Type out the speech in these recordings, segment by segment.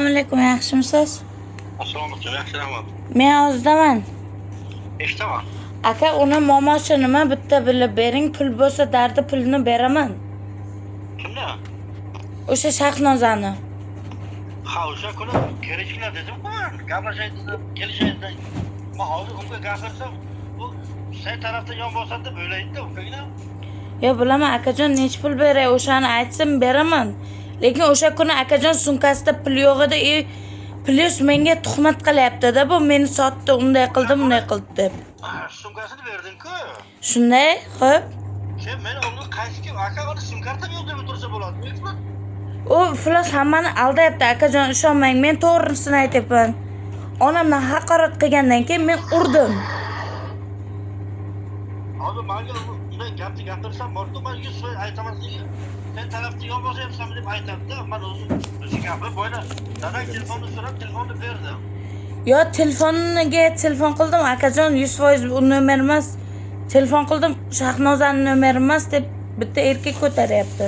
Assalomu alaykum, yaxshimisiz? Assalomu alaykum, yaxshi rahmat. Men hozirdaman. Eshitaman. Aka, uni momosi nima bitta bilib bering, pul bo'lsa dardi pulni beraman. Kimni? O'sha Shahnozani. Ha, o'sha kuni kelishinglar dedim-ku, gaplashay dedim, kelishaydi. Men hozir unga gapirsam, u sen tarafdan yon bosadi deb o'ylaydi-da, ukagina. Yo, bilaman akajon, nech pul beray, o'shani aytsim beraman. Lekin o'sha kuni akajon sumkasida pul yo'q edi, plyus menga tuhmat qilyapti-da, bu meni sotdi, unday qildi, bunday qildi deb. Sumkasini berding-ku. Shunday, xo'p. Sen meni unga qaysi kim aka uni sim karta yo'q deb o'tirsa bo'ladi. U iflos hammani aldayapti, akajon, ishonmang, men to'g'risini aytyapman. Onamni haqorat qilgandan keyin men urdim. Hozir menga unday gapni gapirsam, bordi, men 100 so'z aytaman senga. Sen tarafdan yon bosyapsan deb aytadi-da, men o'zim gapni boyla. Dadang telefonni so'rab, telefonni berdim. Yo, telefoniga telefon qildim, akajon, 100% u nomer emas. Telefon qildim, Shahnozaning nomeri emas deb bitta erkak ko'taryapti.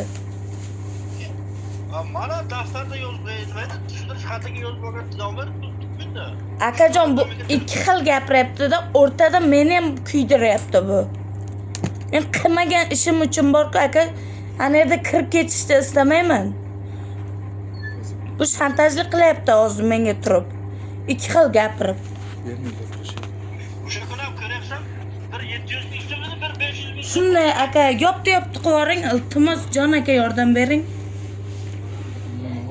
Mana daftarda yozib qo'yadi, tushundirish xatiga yozib olgan nomer bitdi. Akajon, bu ikki xil gapiryapti-da, o'rtada meni ham kuydiryapti bu. Men qilmagan ishim uchun bor-ku, aka, ana yerda kirib ketishni istamayman. Bu shantajlik qilyapti hozir menga turib. Ikki xil gapirib. O'sha kuni ham ko'ryapsan, bir 700 ming so'm edi, bir 500 ming. Shunday aka, yopdi qilib yuboring, iltimos jon aka yordam bering.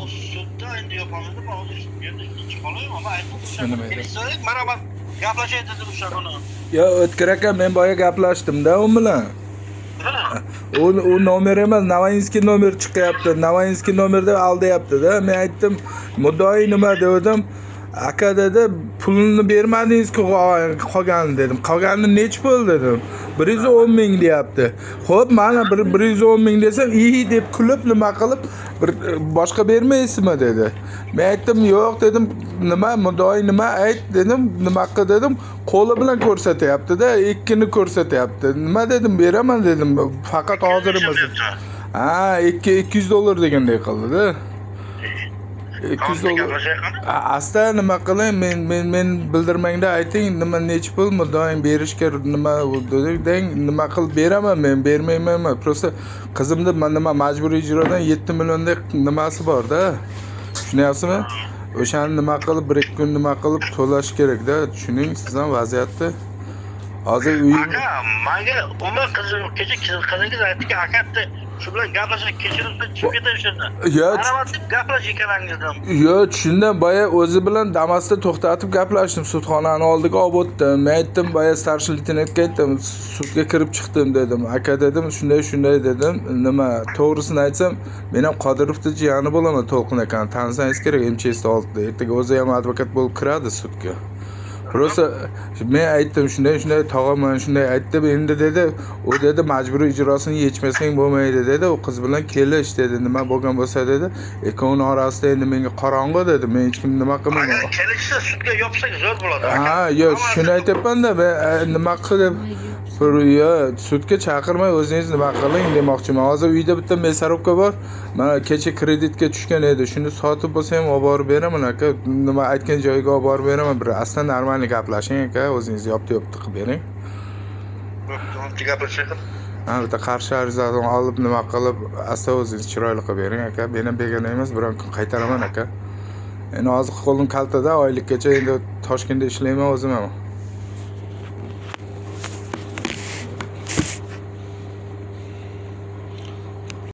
O sudda endi yopamiz deb hozir endi ikki qolaymi, ama aytdim. Kelishsak, mana gaplashay dedim o'sha kuni. Yo, O'tkir aka, men boya gaplashdim-da u bilan. U nomer emas, Navoiyskiy nomer chiqyapti. Navoiyskiy nomerda aldayapti-da. Men aytdim, "Muddoi nima?" dedim. Aka dedi, "Pulni bermadingiz-ku qolgan" dedim. "Qolgani nech pul?" dedim. 110 ming deyapti. Xo'p, mana 110 ming desam, "İyi" deb kulib nima qilib, boshqa bermaysizmi dedi. Men aytdim, "Yo'q" dedim. "Nima, muddoi nima ayt" dedim. "Nima qil" dedim. Qo'li bilan ko'rsatyapti-da, ikkini ko'rsatyapti. "Nima" dedim, "Beraman" dedim. "Faqat hozir emas." Ha, 200 dollar deganday qildi-da. 200 dollar. Asta nima qilay, men bildirmangda ayting, nima nech pul doim berishga nima deng, nima qilib beraman, men bermayman. Prosta qizimda nima majburiy ijrodan 7 milliondek nimasi bor-da. Tushunyapsizmi? O'shani nima qilib 1-2 kun nima qilib to'lash kerak-da. Tushuning siz ham vaziyatni. Hozir uyim. Aka, menga umr qizim qizingiz aytdiki, aka shu bilan gaplashib kechirib chiqib ketay shundan. Maravat deb gaplash ekaningizdan. Yo, shundan boya o'zi bilan Damasda to'xtatib gaplashdim, sudxonani oldiga olib o'tdim. Men aytdim, boya starshий leytenantga aytdim, sudga kirib chiqdim dedim. Aka dedim, shunday dedim. Nima, to'g'risini aytsam, men ham Qodirovning jiyani bo'laman, To'lqin akani tanisangiz kerak, MCSda oldida. Ertaga o'zi ham advokat bo'lib kiradi sudga. Prosta men aytdim, shunday tog'am mana shunday aytdi, endi dedi, u dedi majburiy ijrosini yechmasang bo'lmaydi dedi. U qiz bilan kelish dedi, nima bo'lgan bo'lsa dedi. Ikkovini orasida endi menga qorong'u dedi. Men hech kim nima qilmayman. Agar kelishsa sudga yopsak zo'r bo'ladi. Ha, yo'q, shuni aytayapman-da, men nima qilib yo, sudga chaqirmay o'zingiz nima qiling demoqchiman. Hozir uyda bitta mesarovka bor. Mana kecha kreditga tushgan edi. Shuni sotib bo'lsa ham olib borib beraman aka. Nima aytgan joyiga olib borib beraman. Bir aslan normal gaplashing aka, o'zingiz yopdi qilib bering. Ha, bitta qarshi arizani olib nima qilib, asta o'zingiz chiroyli qilib bering aka. Men ham begona emas, biron kun qaytaraman aka. Endi hozir qo'lim kaltada, oylikkacha endi Toshkentda ishlayman o'zim ham.